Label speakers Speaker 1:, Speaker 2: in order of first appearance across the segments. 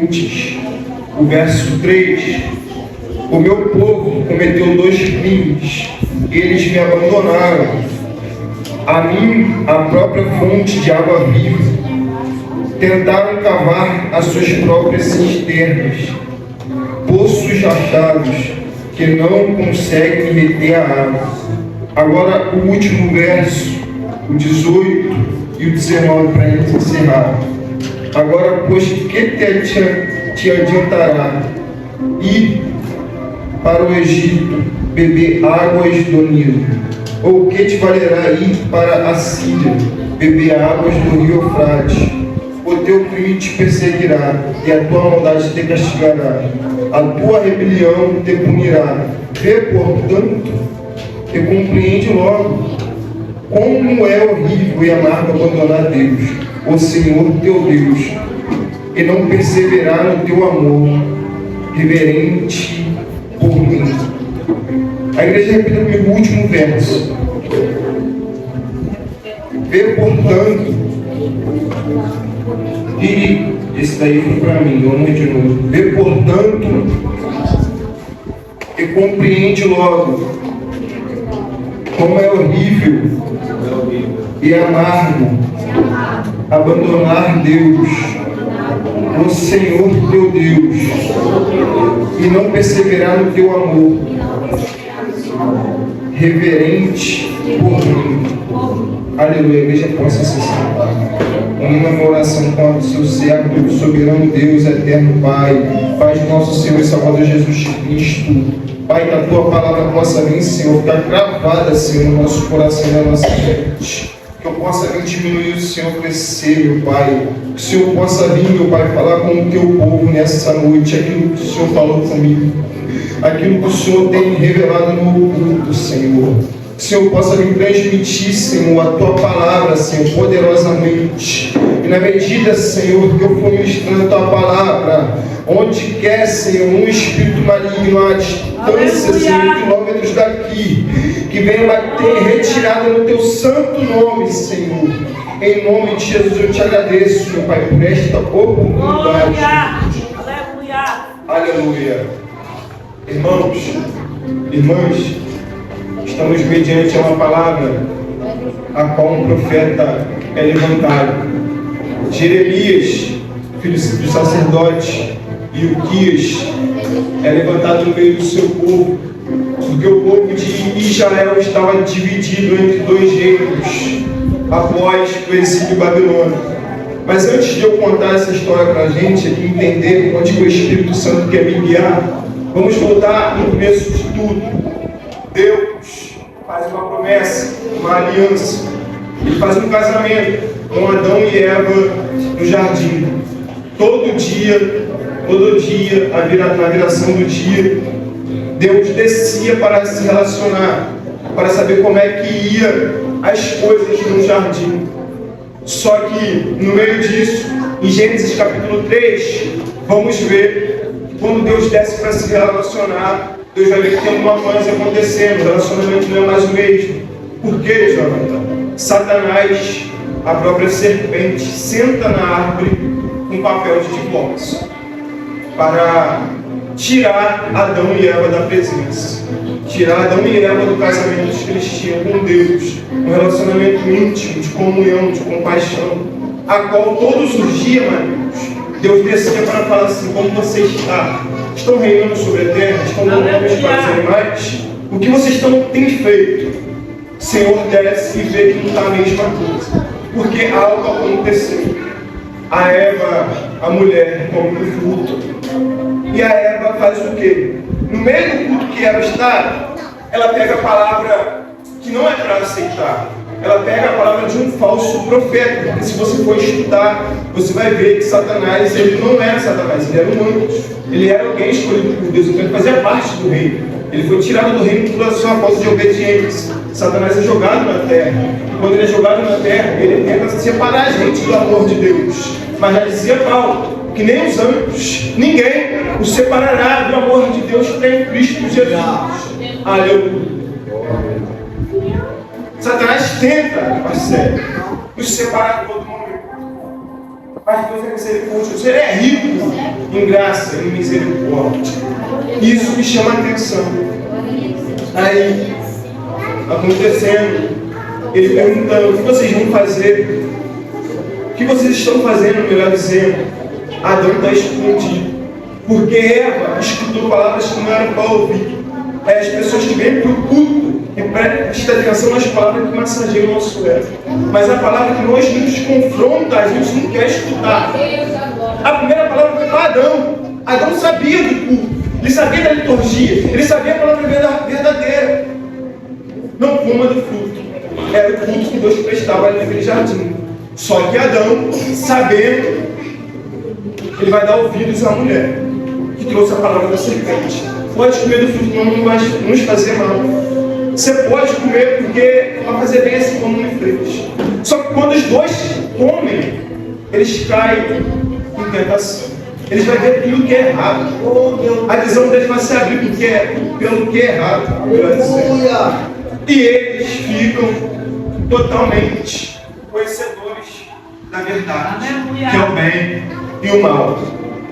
Speaker 1: fontes. O verso 3: o meu povo cometeu 2 crimes, eles me abandonaram, a mim, a própria fonte de água viva. Tentaram cavar as suas próprias cisternas, poços achados que não conseguem reter a água. Agora o último verso, o 18 e o 19, para encerrar. Agora, pois, que te adiantará ir para o Egito beber águas do Nilo? Ou que te valerá ir para a Síria beber águas do rio Eufrates? O teu crime te perseguirá, e a tua maldade te castigará. A tua rebelião te punirá. Vê, portanto, e compreende logo como é horrível e amargo abandonar Deus, o Senhor teu Deus, e não perseverar no teu amor reverente por mim. A igreja repita comigo o último verso. Vê, portanto, e esse daí foi para mim, vamos de novo. Vê, portanto, e compreende logo como é horrível e amargo abandonar Deus, o Senhor teu Deus, e não perseverar no teu amor reverente por mim. Aleluia. A igreja possa acessar. Uma minha oração com o seu servo, soberano Deus, eterno Pai, Pai de nosso Senhor e Salvador Jesus Cristo. Pai, que a tua palavra possa vir, Senhor, ficar gravada, Senhor, no nosso coração e na nossa mente. Que eu possa vir diminuir, o Senhor crescer, meu Pai. Que o Senhor possa vir, meu Pai, falar com o teu povo nessa noite, aquilo que o Senhor falou comigo, aquilo que o Senhor tem revelado no oculto, Senhor. Que o Senhor possa vir transmitir, Senhor, a tua palavra, Senhor, poderosamente. E na medida, Senhor, que eu for ministrando a tua palavra, onde quer, Senhor, um espírito maligno à distância, Senhor, quilômetros daqui, que venha bater retirada no teu santo nome, Senhor. Em nome de Jesus eu te agradeço, meu Pai, por esta oportunidade.
Speaker 2: Aleluia!
Speaker 1: Aleluia! Irmãos, irmãs, estamos mediante uma palavra a qual um profeta é levantado. Jeremias, filho do sacerdote, e Ilquias é levantado no meio do seu povo, porque o povo de Israel estava dividido entre 2 reinos após o exílio babilônico. Mas antes de eu contar essa história para a gente e entender onde o Espírito Santo quer me guiar, vamos voltar no começo de tudo. Deus faz uma promessa, uma aliança. Ele faz um casamento com Adão e Eva no jardim. Todo dia, na viração do dia, Deus descia para se relacionar, para saber como é que ia as coisas no jardim. Só que, no meio disso, em Gênesis capítulo 3, vamos ver que quando Deus desce para se relacionar, Deus vai ver que tem alguma coisa acontecendo, o relacionamento não é mais o mesmo. Por quê, Jonathan? Satanás, a própria serpente, senta na árvore com papel de divórcio para tirar Adão e Eva da presença, tirar Adão e Eva do casamento que eles tinham com Deus, um relacionamento íntimo, de comunhão, de compaixão, a qual todos os dias, Deus descia para falar assim: como você está? Estão reinando sobre a terra? Estão dando nomes para os animais? O que vocês têm feito? O Senhor desce e vê que não está a mesma coisa, porque algo aconteceu. A Eva, a mulher, come o fruto. E a Eva faz o quê? No meio do culto que ela está, ela pega a palavra que não é para aceitar. Ela pega a palavra de um falso profeta. Porque se você for estudar, você vai ver que Satanás, ele não era Satanás, ele era um anjo. Ele era alguém escolhido por Deus, então ele fazia parte do reino. Ele foi tirado do reino por sua falta de obediência. Satanás é jogado na terra. E quando ele é jogado na terra, ele tenta separar a gente do amor de Deus. Mas já dizia Paulo, que nem os anjos, ninguém o separará do amor de Deus que tem em Cristo Jesus. Aleluia. Satanás tenta, parceiro, nos separar de todo momento. Mas Deus é misericordioso. Ele é rico em graça e em misericórdia. Isso me chama a atenção. Aí, acontecendo, ele perguntando: o que vocês vão fazer? O que vocês estão fazendo, melhor dizendo? Adão está escondido. Porque Eva escutou palavras que não eram para ouvir. É as pessoas que vêm para o culto e prestam atenção nas palavras que massageiam o nosso ego. Mas a palavra que nós nos confronta, a gente não quer escutar. A primeira palavra foi para Adão. Adão sabia do culto, ele sabia da liturgia, ele sabia a palavra verdadeira. Não coma do fruto. Era o culto que Deus prestava ali naquele jardim. Só que Adão, sabendo, ele vai dar ouvidos à mulher que trouxe a palavra da serpente. Pode comer do fruto, não vai nos fazer mal. Você pode comer porque vai fazer bem assim como me fez. Só que quando os dois comem, eles caem em tentação. Eles vão ver aquilo que é errado. A visão deles vai se abrir pelo que é errado. E eles ficam totalmente conhecedores da verdade, que é o bem e o mal.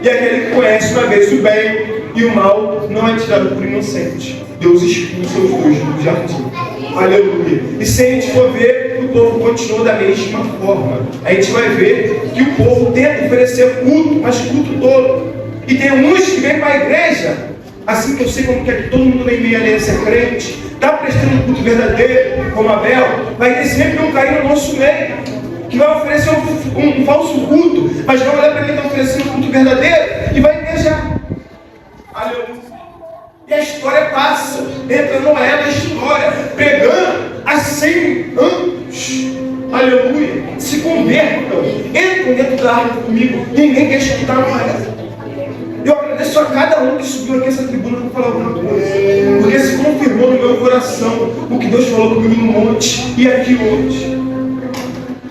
Speaker 1: E aquele que conhece uma vez o bem e o mal não é tirado por inocente. Deus expulsa os dois do jardim. Aleluia. E se a gente for ver, o povo continua da mesma forma. A gente vai ver que o povo tenta oferecer culto, mas culto todo. E tem uns que vêm para a igreja, assim que eu sei como que aqui todo mundo vem meio aliança crente, está prestando um culto verdadeiro, como Abel, vai ter sempre um cair no nosso meio, que vai oferecer um falso culto, mas vai olhar para quem está oferecendo um culto verdadeiro e vai invejar. Aleluia. E a história passa, entra Noé na história, pregando há 100 anos. Aleluia. Se convertam, entram dentro da árvore comigo, ninguém quer escutar mais. Eu agradeço a cada um que subiu aqui essa tribuna para falar alguma coisa, porque se confirmou no meu coração o que Deus falou comigo no monte e aqui hoje.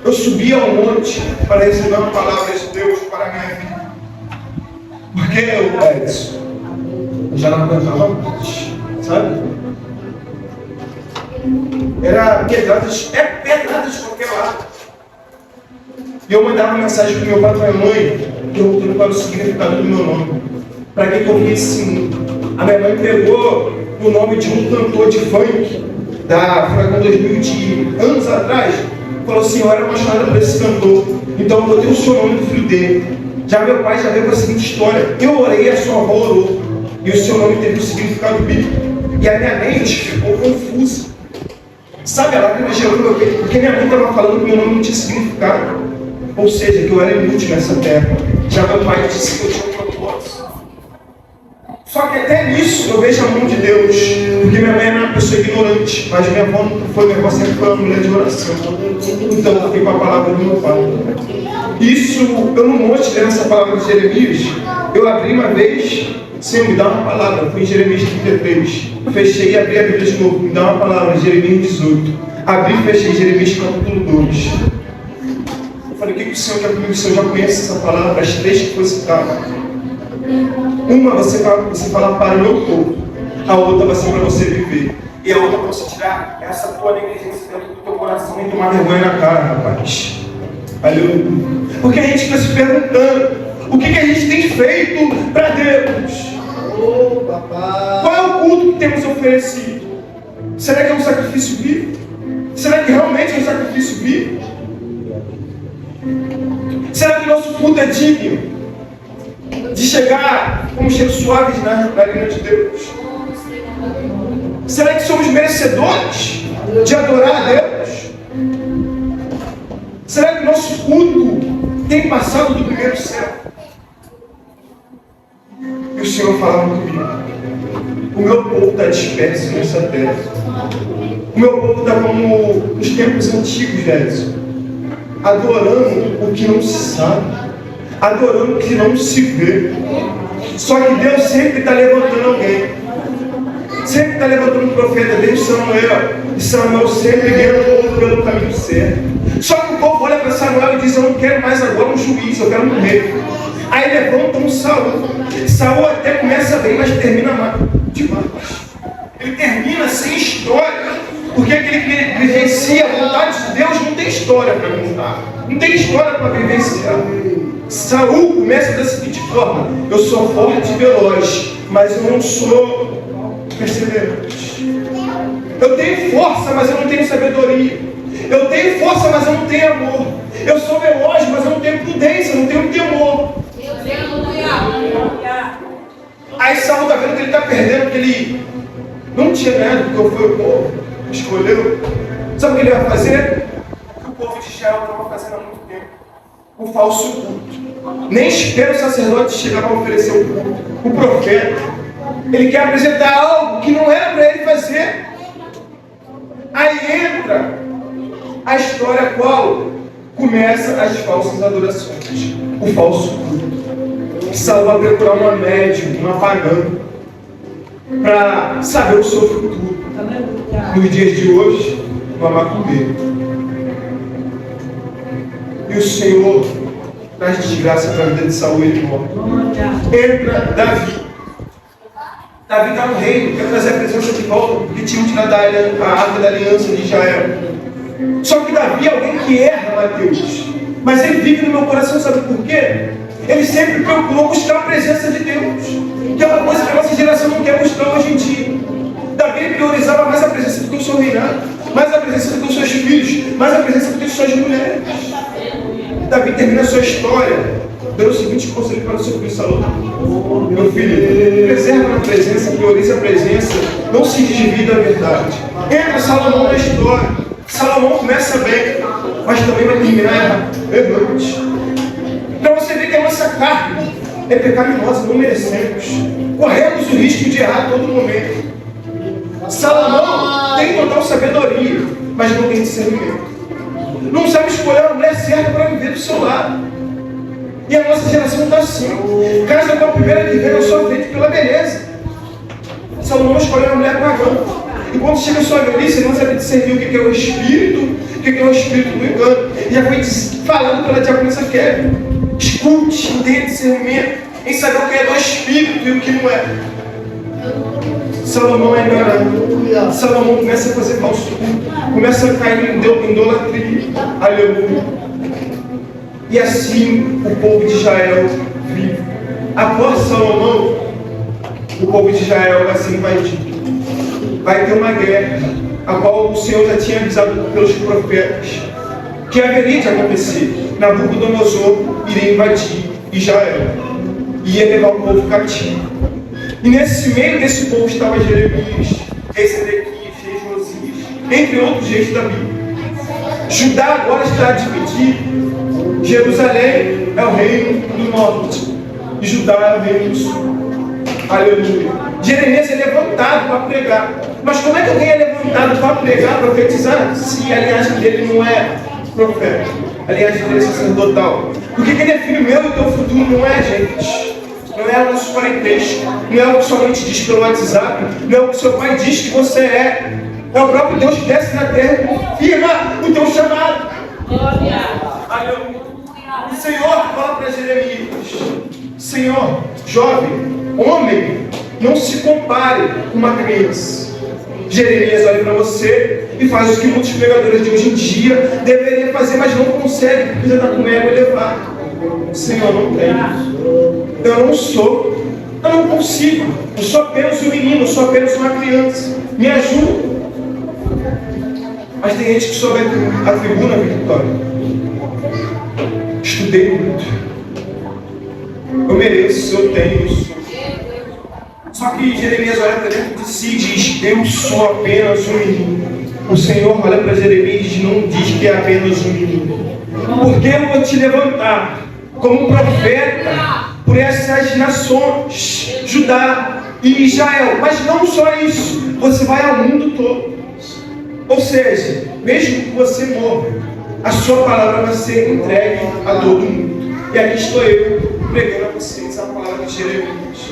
Speaker 1: Eu subi ao monte para receber uma palavra de Deus para a minha vida. Porque eu, Edson, já não aguentava mais, sabe? Era pedradas, pedradas de qualquer lado. E eu mandava mensagem para o meu pai e para a minha mãe, perguntando qual era o significado do meu nome. Para que eu vi esse mundo? A minha mãe pegou o nome de um cantor de funk da Furacão 2000 de anos atrás, falou assim: eu era apaixonada por esse cantor, então eu botei o seu nome no filho dele. Já meu pai já veio com a seguinte história: eu orei, a sua avó orou, e o seu nome teve um significado bíblico. E a minha mente ficou confusa. Sabe a lágrima gerou no meu peito? Porque minha mãe estava falando que meu nome não tinha significado. Ou seja, que eu era inútil nessa terra. Já meu pai disse que eu tinha um propósito. Só que até nisso eu vejo a mão de Deus. Porque minha mãe era uma pessoa ignorante, mas minha avó nunca foi, minha avó sempre foi uma mulher de oração. Então eu fiquei com a palavra do meu pai. Isso, eu não monte lendo essa palavra de Jeremias. Eu abri uma vez, Senhor, me dá uma palavra. Fui em Jeremias 33. Fechei e abri a Bíblia de novo. Me dá uma palavra, Jeremias 18. Abri e fechei Jeremias capítulo 2. Eu falei: o que o Senhor quer comigo? O Senhor já conhece essa palavra, as três que foi citada. Uma você fala para o meu povo, a outra vai ser para você viver, e a outra para você tirar essa tua negligência dentro do teu coração e tomar vergonha na cara, rapaz. Aleluia. Porque a gente fica se perguntando: o que a gente tem feito para Deus? Qual é o culto que temos oferecido? Será que é um sacrifício vivo? Será que realmente é um sacrifício vivo? Será que o nosso culto é digno de chegar como cheiro suave na narina de Deus? Será que somos merecedores de adorar a Deus? Será que o nosso culto tem passado do primeiro céu? E o Senhor falava comigo: o meu povo está disperso nessa terra. O meu povo está como nos tempos antigos, Edson, adorando o que não se sabe, adorando o que não se vê. Só que Deus sempre está levantando alguém, sempre está levantando um profeta, desde Samuel, e Samuel sempre guiando o povo pelo caminho certo. Só que o povo olha para Samuel e diz: eu não quero mais agora um juiz, eu quero um rei. Aí levanta um Saul. Saul até começa bem, mas termina mal demais. Ele termina sem história, porque aquele que vivencia a vontade de Deus não tem história para contar, não tem história para vivenciar. Saul começa da seguinte forma: eu sou forte e veloz, mas eu não sou perseverante. Eu tenho força, mas eu não tenho sabedoria. Eu tenho força, mas eu não tenho amor. Eu sou veloz, mas eu não tenho prudência, eu não tenho temor. Aí Saul está vendo que ele está perdendo, porque ele não tinha ganhado, porque foi o povo que escolheu. Sabe o que ele vai fazer? O que o povo de Israel estava fazendo há muito tempo: o falso culto. Nem espera o sacerdote chegar para oferecer o culto. O profeta, ele quer apresentar algo que não era para ele fazer. Aí entra a história qual começa as falsas adorações, o falso culto. Saul vai procurar uma médium, uma pagã, para saber o seu futuro. Nos dias de hoje, uma macumbeira. E o Senhor traz desgraça para a vida de Saul e ele morre. Entra Davi. Davi está no reino, quer trazer a presença de volta, porque tinham tirado a arca da aliança de Israel. Só que Davi é alguém que erra, Mateus. Mas ele vive no meu coração, sabe por quê? Ele sempre procurou buscar a presença de Deus, que é uma coisa que a nossa geração não quer buscar hoje em dia. Davi priorizava mais a presença do que o seu reinado, mais a presença do que os seus filhos, mais a presença do que as suas mulheres. Davi termina a sua história dando o seguinte conselho para o seu filho Salomão: meu filho, preserva na presença, priorize a presença, não se divida a verdade. Entra Salomão na história. Salomão começa bem, mas também vai terminar errante. Para você ver que a nossa carne é pecaminosa, não merecemos. Corremos o risco de errar a todo momento. Salomão tem total sabedoria, mas não tem discernimento. Não sabe escolher a mulher certa para viver do seu lado. E a nossa geração está assim. Casa com a primeira que vem, eu sou feito pela beleza. Salomão escolheu uma mulher pagã. E quando chega a sua velhice, ele não sabe discernir o que é o espírito, o que é o espírito do engano. E já foi falando pela diaconisa Kevin: escute, tenha discernimento em saber o que é do espírito e o que não é. Salomão é enganado. Salomão começa a fazer falso culto, começa a cair em idolatria. Aleluia. E assim o povo de Israel vive. Após Salomão, o povo de Israel vai ser invadido. Vai ter uma guerra, a qual o Senhor já tinha avisado pelos profetas que haveria de acontecer. Nabucodonosor iria invadir Israel, ia levar o povo cativo. E nesse meio desse povo estava Jeremias, rei Sedequias, rei Josias, entre outros reis da Bíblia. Judá agora está dividido. Jerusalém é o reino do norte e Judá é o reino do sul. Aleluia. Jeremias é levantado para pregar. Mas como é que alguém é levantado para pregar, profetizar, se a linhagem dele não é profeta? A linhagem dele é sacerdotal. O que define o meu e o teu futuro não é, gente. Não é o nosso parentesco. Não é o que sua mãe te diz pelo WhatsApp. Não é o que seu pai diz que você é. É o próprio Deus que desce na terra e confirma o teu chamado. Aleluia. O Senhor fala para Jeremias: Senhor, jovem, homem, não se compare com uma criança. Jeremias olha para você e faz o que muitos pregadores de hoje em dia deveriam fazer, mas não conseguem, porque já está com o ego elevado. Senhor, não tenho. Eu não sou. Eu não consigo. Eu sou apenas um menino, eu sou apenas uma criança. Me ajuda. Mas tem gente que sobe a tribuna, Vitória. Estudei muito. Eu mereço, eu tenho, eu sou. Só que Jeremias olha para dentro de si e diz: eu sou apenas um menino. O Senhor olha para Jeremias e não diz que é apenas um menino. Porque eu vou te levantar como profeta por essas nações, Judá e Israel. Mas não só isso, você vai ao mundo todo. Ou seja, mesmo que você morra, a sua palavra vai ser entregue a todo mundo. E aqui estou eu, pregando a vocês a palavra de Jeremias.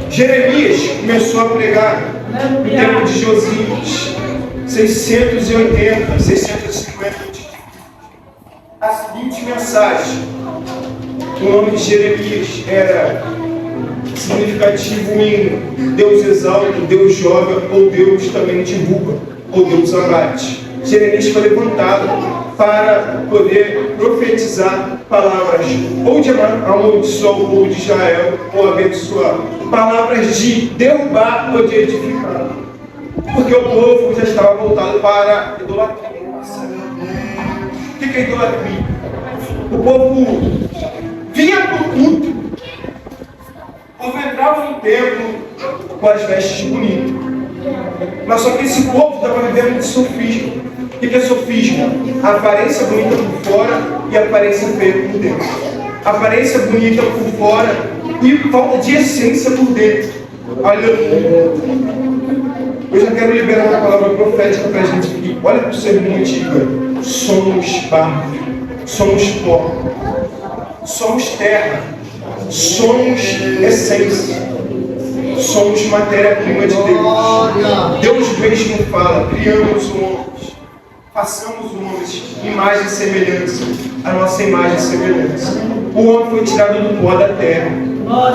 Speaker 1: Jeremias começou a pregar no tempo de Josias, 680, 650. A seguinte mensagem: o nome de Jeremias era significativo em Deus exalta, Deus joga, ou Deus também derruba, ou Deus abate. Jeremias foi levantado para poder profetizar palavras ou de amaldiçoar o povo de Israel ou abençoar. Palavras de derrubar ou de edificar. Porque o povo já estava voltado para a idolatria. O que é idolatria? O povo vinha para o culto. O povo entrava no templo com as vestes bonitas. Mas só que esse povo estava vivendo de sofismo. O que é sofismo? A aparência bonita por fora e a aparência feia por dentro. A aparência bonita por fora e falta de essência por dentro. Olha, eu já quero liberar uma palavra profética para a gente aqui. Olha para o sermão antigo. Somos barro, somos pó, somos terra, somos essência, somos matéria-prima de Deus. Deus mesmo fala: criamos o homem. Façamos homens, imagem e semelhança, a nossa imagem e semelhança. O homem foi tirado do pó da terra.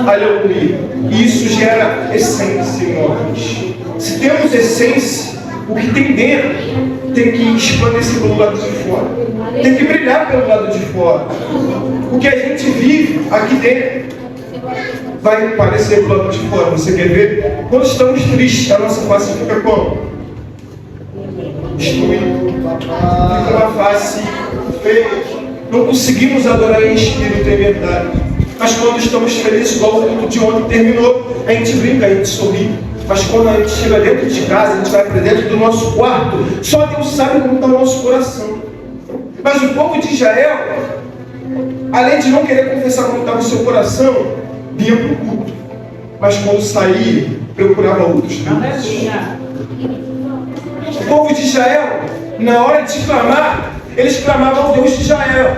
Speaker 1: Aleluia. E isso gera essência em nós. Se temos essência, o que tem dentro tem que resplandecer pelo lado de fora. Tem que brilhar pelo lado de fora. O que a gente vive aqui dentro vai aparecer pelo lado de fora. Você quer ver? Quando estamos tristes, a nossa face fica como? Destruída. Fica uma face feia. Não conseguimos adorar em espírito e verdade. Mas quando estamos felizes, igual o culto de ontem terminou, a gente brinca, a gente sorri. Mas quando a gente chega dentro de casa, a gente vai para dentro do nosso quarto, só Deus sabe como está o nosso coração. Mas o povo de Israel, além de não querer confessar como estava o seu coração, vinha para o culto. Mas quando saía, procurava outros deuses. O povo de Israel, na hora de clamar, eles clamavam ao Deus de Israel,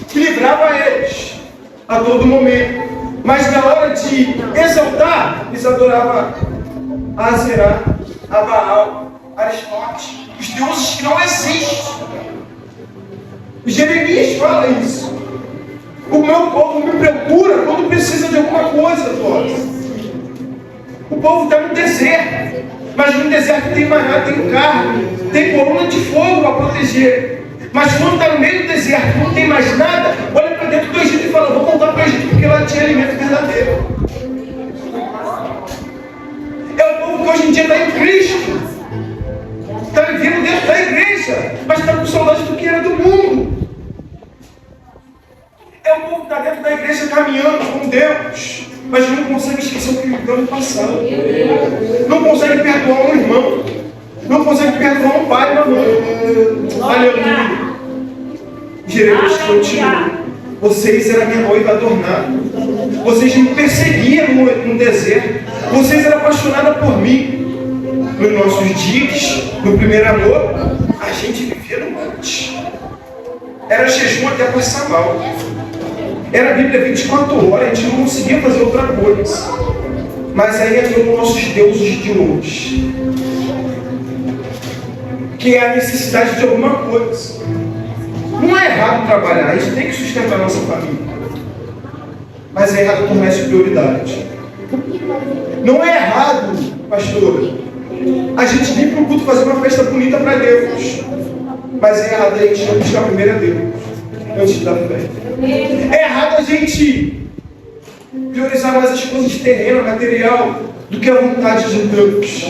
Speaker 1: que livrava eles a todo momento. Mas na hora de exaltar, eles adoravam a Azerá, a Baal, a Aristóteles, os deuses que não existem. Jeremias fala isso. O meu povo me procura quando precisa de alguma coisa, Deus. O povo está no deserto. Mas no deserto tem maná, tem carne, tem coluna de fogo a proteger. Mas quando está no meio do deserto, não tem mais nada, olha para dentro do Egito e fala: vou voltar para o Egito porque lá tinha alimento verdadeiro. É o povo que hoje em dia está em Cristo. Está vivendo dentro da igreja, mas está com saudade do que era do mundo. É o povo que está dentro da igreja caminhando com Deus, mas não consegue esquecer o que viveu no passado. Não consegue perdoar um irmão. Não consegue perdoar um pai e uma mãe. Aleluia. Jeremias continua: vocês eram minha noiva adornada. Vocês me perseguiam no deserto. Vocês eram apaixonadas por mim. Nos nossos dias, no primeiro amor, a gente vivia no monte. Era jejum até passar mal. Era a Bíblia 24 horas, a gente não conseguia fazer outra coisa. Mas aí entrou os nossos deuses de hoje, que é a necessidade de alguma coisa. Não é errado trabalhar, a gente tem que sustentar a nossa família. Mas é errado tornar isso prioridade. Não é errado, pastor, a gente vir para o culto fazer uma festa bonita para Deus. Mas é errado a gente não buscar primeiro a Deus antes da fé. É errado a gente priorizar mais as coisas terrenas, material, do que a vontade de Deus.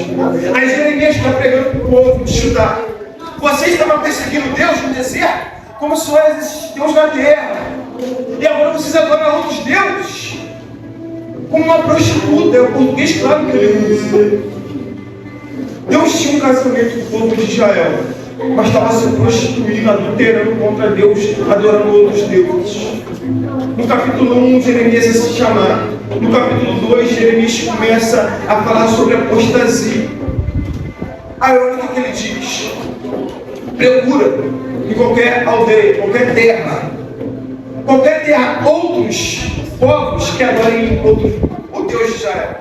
Speaker 1: Aí Jeremias está pregando para o povo de Judá: vocês estavam perseguindo Deus no deserto, como só existe Deus na terra. E agora vocês adoram outros deuses, como uma prostituta. É o português claro que ele usa. Deus tinha um casamento com o povo de Israel, mas estava se prostituindo, adulterando contra Deus, adorando outros deuses. No capítulo 1, Jeremias é se chamar. No capítulo 2, Jeremias começa a falar sobre apostasia. Aí olha o que ele diz: procura em qualquer aldeia, qualquer terra, outros povos que adorem o Deus de Israel.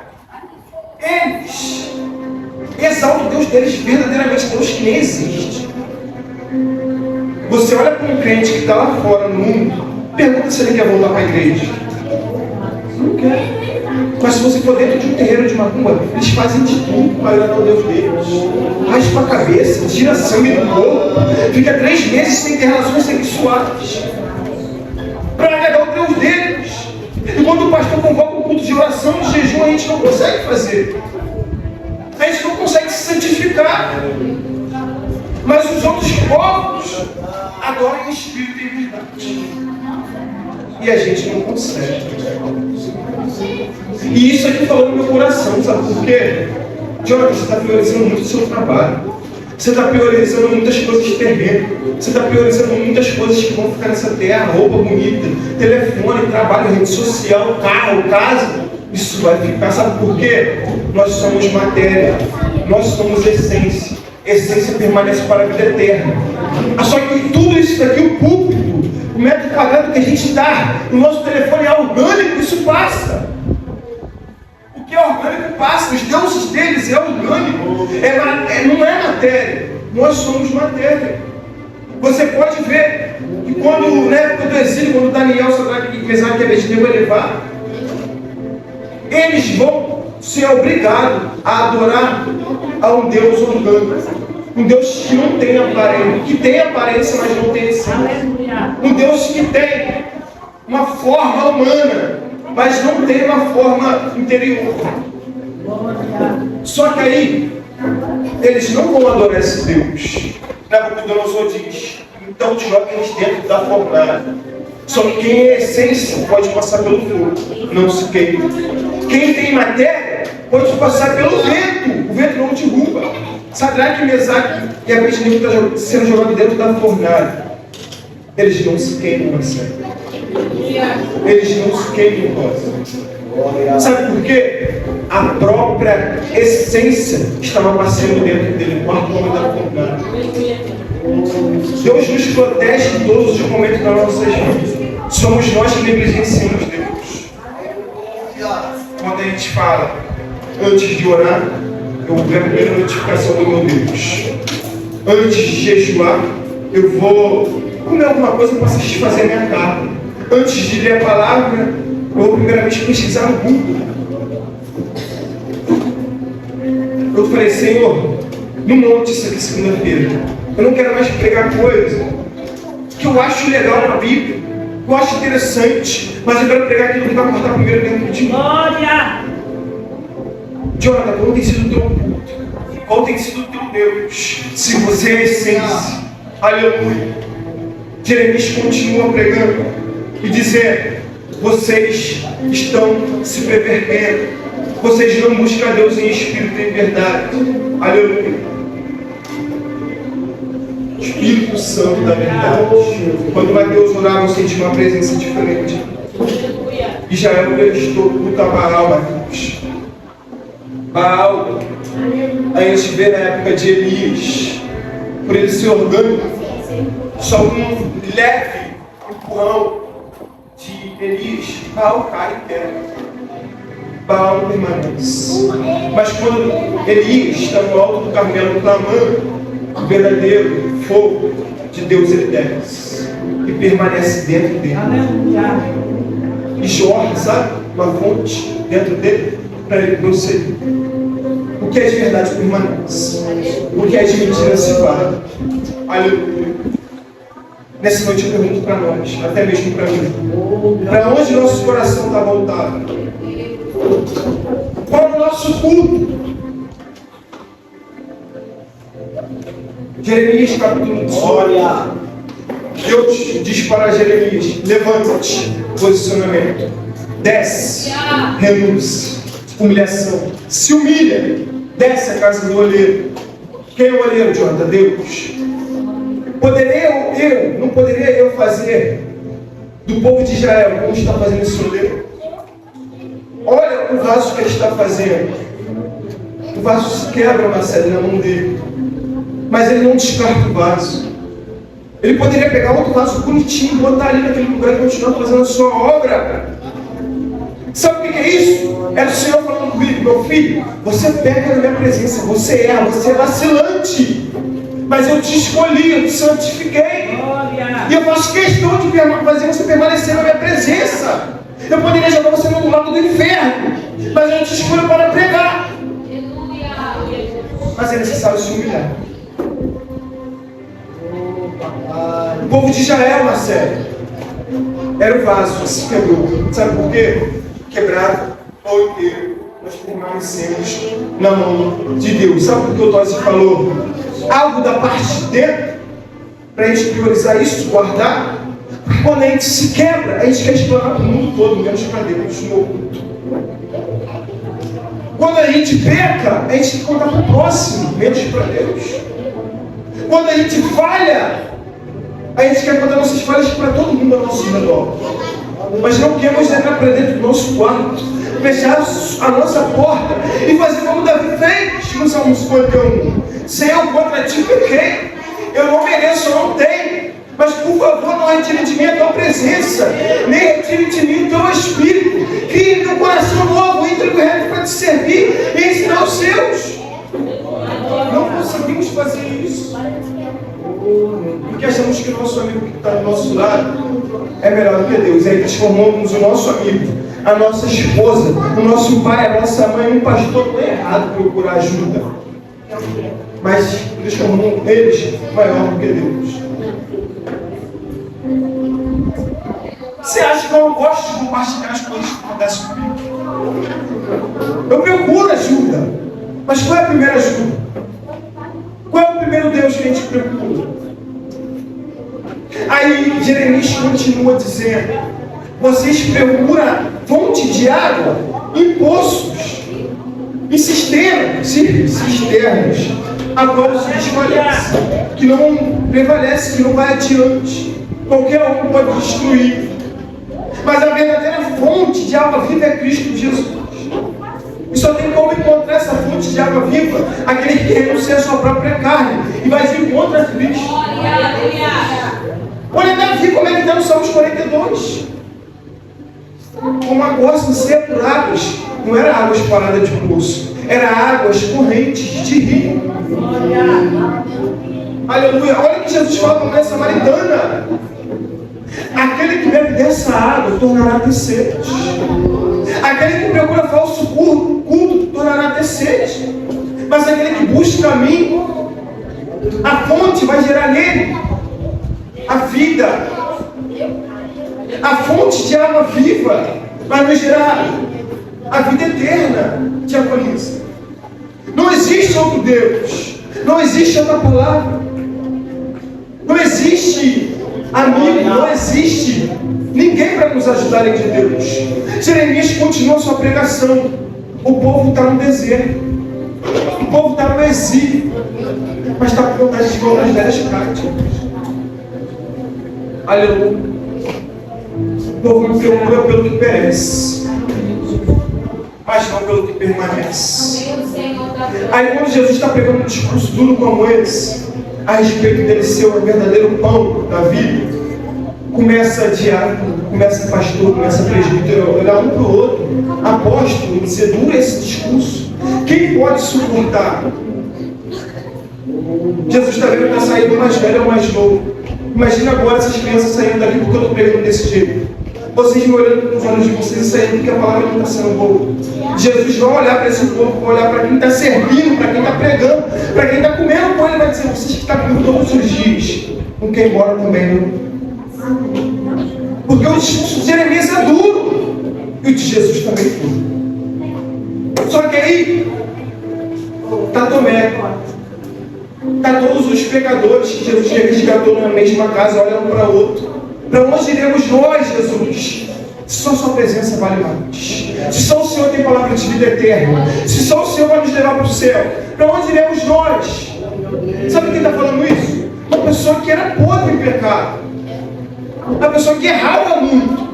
Speaker 1: Eles exaltam o Deus deles verdadeiramente, Deus que nem existe. Você olha para um crente que está lá fora no mundo, pergunta se ele quer voltar para a igreja. Não quer. Mas se você for dentro de um terreiro de macumba, eles fazem de tudo para agradar o Deus deles. Raspa a cabeça, tira sangue do corpo, fica 3 meses sem ter relações sexuais. Para quando o pastor convoca um culto de oração, de jejum, a gente não consegue fazer. A gente não consegue se santificar. Mas os outros povos adoram em espírito e em verdade. E a gente não consegue. E isso aqui falou no meu coração, sabe por quê? Jonathan, você está priorizando muito o seu trabalho. Você está priorizando muitas coisas terrenas. Você está priorizando muitas coisas que vão ficar nessa terra. Roupa bonita, telefone, trabalho, rede social, carro, casa. Isso vai ficar, sabe por quê? Nós somos matéria. Nós somos essência. Essência permanece para a vida eterna. Só que tudo isso daqui, o púlpito, o metro quadrado que a gente dá, o nosso telefone é orgânico, isso passa. O que é orgânico passa, os deuses deles é orgânico, não é matéria, nós somos matéria. Você pode ver que quando, na época do exílio, quando Daniel, Sadraque, Mesaque e Abednego é levado, eles vão ser obrigados a adorar a um Deus orgânico, um Deus que não tem aparência, que tem aparência, mas não tem essência, um Deus que tem uma forma humana, mas não tem uma forma interior. Só que aí, eles não vão adorar esse Deus. Nabucodonosor diz, então joguem-nos dentro da fornalha. Só que quem é essência pode passar pelo fogo, não se queima. Quem tem matéria pode passar pelo vento, o vento não derruba. Sadraque, Mesaque e Abednego estão sendo jogados dentro da fornalha. Eles não se queimam, Marcelo. Eles não se queimam, Rosa. Sabe por quê? A própria essência estava passando dentro dele, o quarto homem da fornalha. Deus nos protege em todos os momentos das nossas vidas. Somos nós que negligenciamos Deus. Quando a gente fala, antes de orar, eu vou ver a primeira notificação do meu Deus. Antes de jejuar, eu vou comer alguma coisa para satisfazer a minha carne. Antes de ler a palavra, eu vou primeiramente pesquisar no Google. Eu falei, Senhor, não monte isso aqui segunda-feira. Eu não quero mais pregar coisa que eu acho legal na Bíblia, que eu acho interessante, mas eu quero pregar aquilo que vai cortar primeiro dentro de mim.
Speaker 2: Glória!
Speaker 1: Jonathan, qual tem sido o teu culto? Qual tem sido o teu Deus? Se você é a essência, aleluia. Jeremias continua pregando e dizendo, vocês estão se pervertendo, vocês não buscam Deus em espírito e em verdade, aleluia. Espírito Santo da verdade. Quando Mateus orava, eu senti uma presença diferente. Israel prestou culto a Baal, Mateus. Baal, a gente vê na época de Elias, por ele ser orgânico, só um leve empurrão de Elias, Baal cai em terra. Baal permanece. Mas quando Elias está no alto do Carmelo clamando, o verdadeiro fogo de Deus ele desce e permanece dentro dele. E jorra, sabe? Uma fonte dentro dele para ele prosseguir. O que é de verdade permanece. O que é de mentira se vai. Aleluia. Nessa noite eu pergunto para nós, até mesmo para mim, para onde nosso coração está voltado? Qual é o nosso culto? Jeremias capítulo 18. Deus diz para Jeremias, levanta-te, posicionamento, desce, renúncia, humilhação, se humilha, desce a casa do olheiro. Quem é o olheiro, Jonathan? Deus. Não poderia eu fazer do povo de Israel como está fazendo esse olheiro? Olha o vaso que ele está fazendo. O vaso se quebra, Marcelo, na mão dele. Mas ele não descarta o vaso. Ele poderia pegar outro vaso bonitinho, botar ali naquele lugar e continuar fazendo a sua obra. Sabe o que é isso? É o Senhor falando comigo, meu filho, você pega na minha presença, você erra, você é vacilante. Mas eu te escolhi, eu te santifiquei. Glória. E eu faço questão de fazer você permanecer na minha presença. Eu poderia jogar você no lado do inferno, mas eu te escolho para pregar. Mas é necessário se humilhar. O povo de Israel, Marcelo, era o vaso, se quebrou. Sabe por quê? quebrada, ou inteiro, nós permanecemos na mão de Deus. Sabe o que o Tosi falou? Algo da parte de dentro, para a gente priorizar isso, guardar. Porque quando a gente se quebra, a gente quer explorar para o mundo todo, menos para Deus, no oculto. Quando a gente peca, a gente tem que contar para o próximo, menos para Deus. Quando a gente falha, a gente quer contar nossas falhas para todo mundo ao nosso redor. Mas não queremos entrar para dentro do nosso quarto, fechar a nossa porta e fazer como Davi fez no Salmo 51. Senhor, contra ti pequei, eu não mereço, eu não tenho. Mas por favor, não retire de mim a tua presença, nem retire de mim o teu espírito. Crie em teu coração novo, íntegro e reto para te servir e ensinar os seus. Não conseguimos fazer isso, porque achamos que o nosso amigo que está do nosso lado é melhor do que Deus. Aí transformamos o nosso amigo, a nossa esposa, o nosso pai, a nossa mãe, um pastor. Não é errado procurar ajuda, mas transformamos eles maior do que Deus. Você acha que eu não gosto de compartilhar as coisas que acontecem comigo? Eu procuro ajuda, mas qual é a primeira ajuda? Qual é o primeiro Deus que a gente procura? Aí Jeremias continua dizendo: vocês procuram fonte de água em poços, em cisternas, agora se desfalece, que não prevalece, que não vai adiante. Qualquer um pode destruir. Mas a verdadeira fonte de água viva é Cristo Jesus. E só tem como encontrar essa fonte de água viva aquele que renuncia a sua própria carne e vai de encontro a Cristo. Olha Davi como é que está no Salmos 42. Como agostam ser por águas. Não era águas paradas de poço, era águas correntes de rio. Aleluia. Olha o que Jesus fala para a mulher samaritana: aquele que bebe dessa água tornará a ter sede. Aquele que procura falso culto tornará a ter sede. Mas aquele que busca a mim, a fonte vai gerar nele a vida. A fonte de água viva vai nos gerar a vida eterna. Diaconisa, não existe outro Deus, não existe outra palavra, não existe amigo, não existe ninguém para nos ajudar além de Deus. Jeremias continua sua pregação. O povo está no deserto, o povo está no exílio, mas está com vontade de voltar às velhas práticas. Aleluia. O povo me procura pelo que perece, mas não pelo que permanece. Aí quando Jesus está pregando um discurso duro como esse, a respeito dele ser o verdadeiro pão da vida, começa diácono, começa pastor, começa presbítero, olhar um para o outro, apóstolo, dizer duro esse discurso. Quem pode suportar? Jesus está vendo que está saindo o mais velho ou mais novo. Imagina agora essas crianças saindo daqui porque eu estou pregando desse jeito. Vocês me olhando com os olhos de vocês e saindo porque a palavra não está sendo boa. Jesus vai olhar para esse povo, vai olhar para quem está servindo, para quem está pregando, para quem está comendo com ele, vai dizer: vocês que estão comigo todos os dias, não quer ir embora também, não. Porque o discurso de Jeremias é duro e o de Jesus também é duro. Só que aí está Tomé, está todos os pecadores que Jesus resgatou na mesma casa, olhando um para o outro. Para onde iremos nós, Jesus? Se só a sua presença vale mais, se só o Senhor tem palavra de vida eterna, se só o Senhor vai nos levar para o céu, para onde iremos nós? Sabe quem está falando isso? Uma pessoa que era podre em pecado, uma pessoa que errava muito,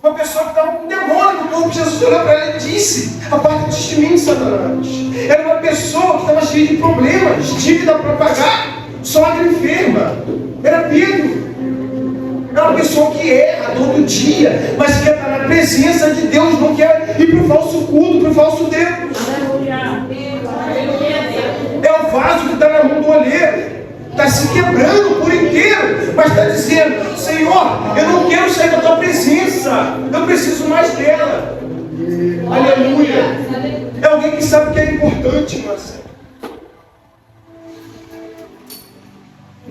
Speaker 1: uma pessoa que estava com demônio no corpo. Jesus olhou para ela e disse: aparta-te de mim, Satanás. Era uma pessoa que estava cheia de problemas, dívida para pagar, sogra enferma. Era Pedro. É uma pessoa que erra todo dia, mas quer estar na presença de Deus, não quer ir para o falso culto, para o falso Deus. É o vaso que está na mão do olheiro, está se quebrando por inteiro, mas está dizendo: Senhor, eu não quero sair da tua presença, eu preciso mais dela. Aleluia. É alguém que sabe o que é importante, Marcelo.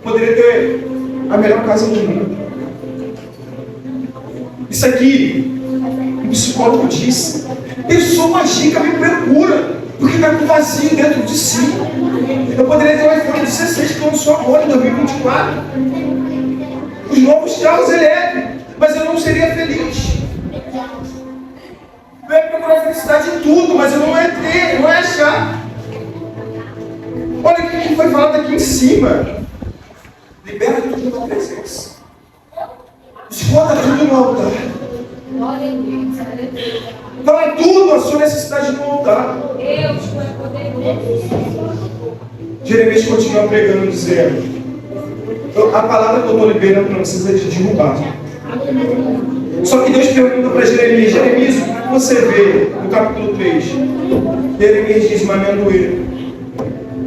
Speaker 1: Poderia ter a melhor casa do mundo. Isso aqui psicólogo disse. Pessoas ricas me procuram, porque está com vazio dentro de si. Eu poderia ter um iPhone 16 que lançou agora em 2024. Os novos carros elétricos, mas eu não seria feliz. Eu ia procurar felicidade em tudo, mas eu não ia ter, não ia achar. Olha o que foi falado aqui em cima. Libera tudo na presença. Esconda tudo no altar. Fala tudo a sua necessidade no altar. Jeremias continua pregando, dizendo: a palavra que eu estou liberando não precisa te derrubar. Só que Deus pergunta para Jeremias: Jeremias, o que você vê no capítulo 3? Jeremias diz: uma amendoeira.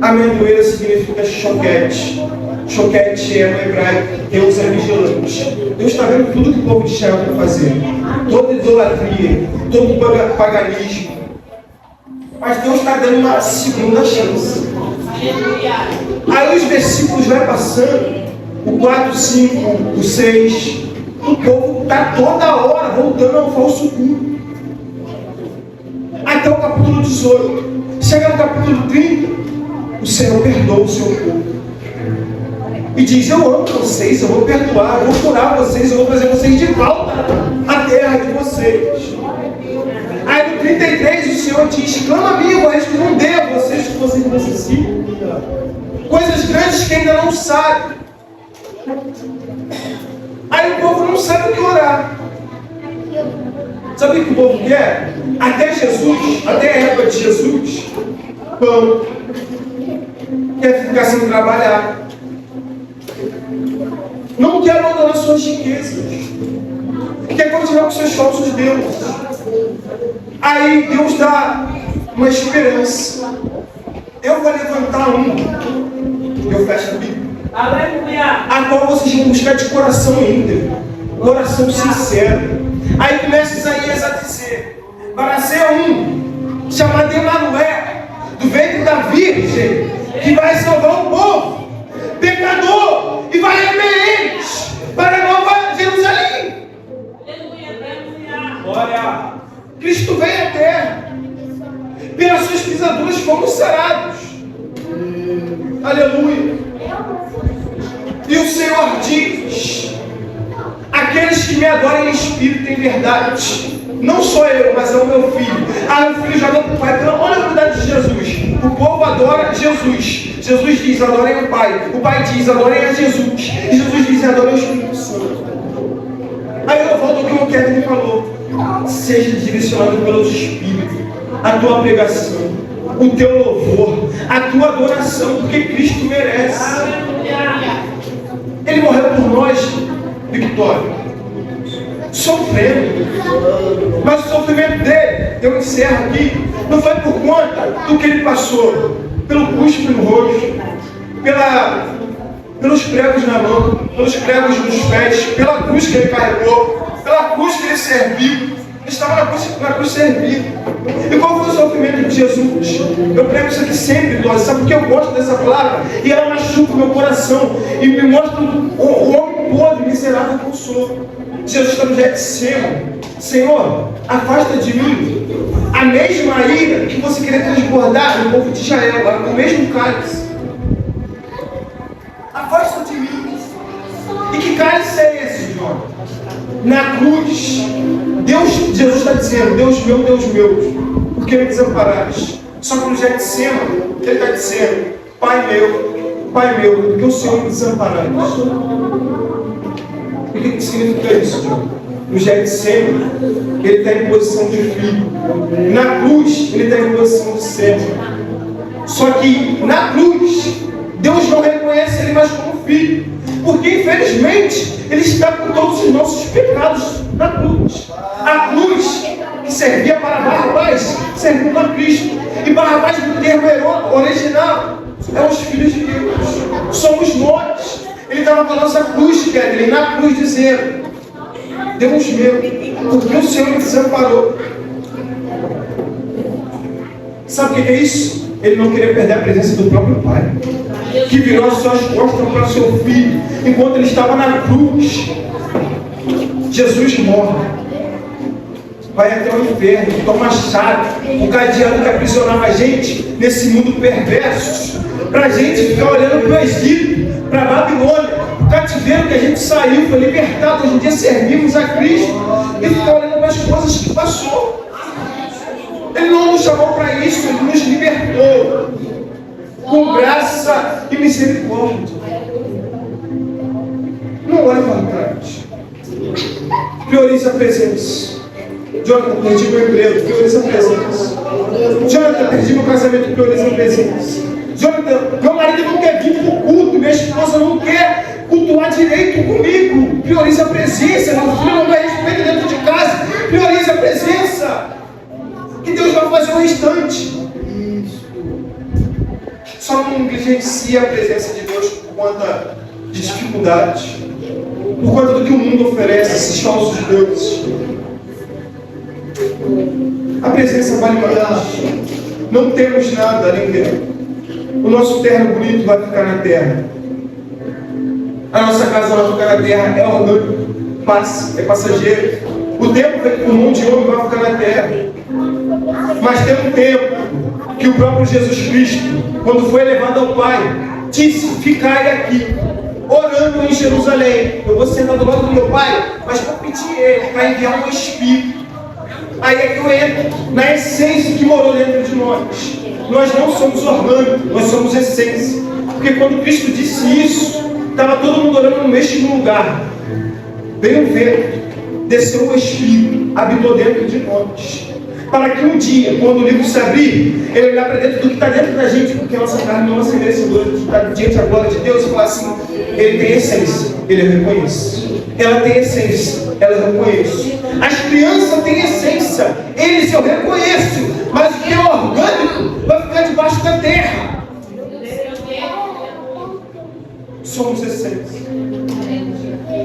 Speaker 1: Amendoeira significa choquete. Choquete é no hebraico, Deus é vigilante. Deus está vendo tudo que o povo de Israel está fazendo. Toda idolatria, todo paganismo. Mas Deus está dando uma segunda chance. Aí os versículos vai passando, o 4, 5, o 6. O povo está toda hora voltando ao falso culto. Até o capítulo 18. Chega no capítulo 30, o Senhor perdoa o seu povo. E diz: eu amo vocês, eu vou perdoar, eu vou curar vocês, eu vou trazer vocês de volta à terra de vocês. Aí no 33 o Senhor diz: clama a mim, eu vou responder a vocês que vocês necessitam. Coisas grandes que ainda não sabem. Aí o povo não sabe o que orar. Sabe o que o povo quer? Até Jesus, até a época de Jesus, pão. Quer ficar sem trabalhar. Não quer abandonar suas riquezas. Quer continuar com seus falsos deuses. Aí Deus dá uma esperança. Eu vou levantar eu fecho a Bíblia.
Speaker 2: Aleluia.
Speaker 1: A qual vocês vão buscar de coração íntegro, coração sincero. Aí começa Isaías a dizer: vai nascer chamado Emanuel, do ventre da Virgem, que vai salvar o povo pecador e vai rever eles para a nova Jerusalém. Olha, Cristo veio à terra, pelas suas pisaduras fomos sarados. Aleluia. E o Senhor diz: aqueles que me adorem em espírito e em verdade, não sou eu, mas é o meu filho. O filho já deu para o Pai. Olha a verdade de Jesus. O povo adora Jesus. Jesus diz: adorem o Pai. O Pai diz: adorem a Jesus. E Jesus diz: adorem o Espírito Santo. Aí eu volto ao que o Kevin falou: seja direcionado pelo Espírito a tua pregação, o teu louvor, a tua adoração, porque Cristo merece. Ele morreu por nós, Victória, sofrendo. Mas o sofrimento dele, eu encerro aqui, não foi por conta do que ele passou, pelo cuspe no rosto, pelos pregos na mão, pelos pregos nos pés, pela cruz que ele carregou, pela cruz que ele serviu. Ele estava na cruz servindo. E qual foi o sofrimento de Jesus? Eu prego isso aqui sempre, Dose. Sabe por que eu gosto dessa palavra? E ela machuca o meu coração e me mostra o homem podre, miserável que eu sou. Jesus está no Getsemane: Senhor, afasta de mim a mesma ira que você queria transbordar no povo de Israel, o mesmo cálice. Afasta de mim. E que cálice é esse, João? Na cruz, Jesus está dizendo: Deus meu, por que me desamparaste? Só que no Getsemane, ele está dizendo: Pai meu, por que o Senhor me desamparaste? O que significa isso, João? No Getsemane, ele está em posição de filho. Na cruz, ele está em posição de servo. Só que na cruz, Deus não reconhece ele mais como filho, porque infelizmente ele está com todos os nossos pecados na cruz. A cruz que servia para Barrabás serviu para Cristo. E Barrabás, no termo original, é os filhos de Deus. Somos nós. Ele estava com a nossa cruz, Pedro, na cruz, dizendo: Deus meu, porque o Senhor me desamparou. Sabe o que é isso? Ele não queria perder a presença do próprio Pai, que virou as suas costas para o seu filho, enquanto ele estava na cruz. Jesus morre. vai até o inferno, toma a chave, o cadeado que aprisionava a gente nesse mundo perverso, para a gente ficar olhando para o Egito, para a Babilônia, o cativeiro que a gente saiu, foi libertado, hoje em dia servimos a Cristo, e ficar olhando para as coisas que passou. Ele não nos chamou para isso, Ele nos libertou, com graça e misericórdia. Não olhe para trás. Priorize a presença. Jonathan, perdi meu emprego, priorize a presença. Jonathan, perdi meu casamento, priorize a presença. Jonathan, meu marido não quer vir para o culto, minha esposa não quer cultuar direito comigo, priorize a presença. Meu filho não vai respeito dentro de casa, priorize a presença. Que Deus vai fazer o restante. Só não negligencia a presença de Deus por conta de dificuldades, por conta do que o mundo oferece, esses falsos deuses. A presença vale mais. Não temos nada além dela. O nosso terno bonito vai ficar na terra. A nossa casa vai ficar na terra. É orgânico, passa, é passageiro. O tempo feito por mão de homem vai ficar na terra. Mas tem um tempo que o próprio Jesus Cristo, quando foi levado ao Pai, disse: ficai aqui, orando em Jerusalém. Eu vou sentar do lado do meu Pai, mas vou pedir Ele para enviar um Espírito. Aí é que eu entro na essência que morou dentro de nós. Nós não somos orgânicos, nós somos essência. Porque quando Cristo disse isso, estava todo mundo orando no mesmo lugar. Veio o vento, desceu o Espírito, habitou dentro de nós. Para que um dia, quando o livro se abrir, ele olhar para dentro do que está dentro da gente, porque a nossa carne não é merecedora de estar diante da glória de Deus, e falar assim: ele tem essência, ele eu reconheço. Ela tem essência, ela eu reconheço. As crianças têm essência, eles eu reconheço, mas o que é orgânico vai ficar debaixo da terra. Somos essência,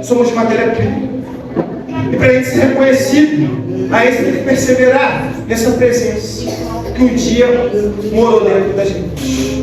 Speaker 1: somos matéria-prima. E para a gente ser reconhecido, a gente tem que perseverar nessa presença que um dia morou dentro da gente.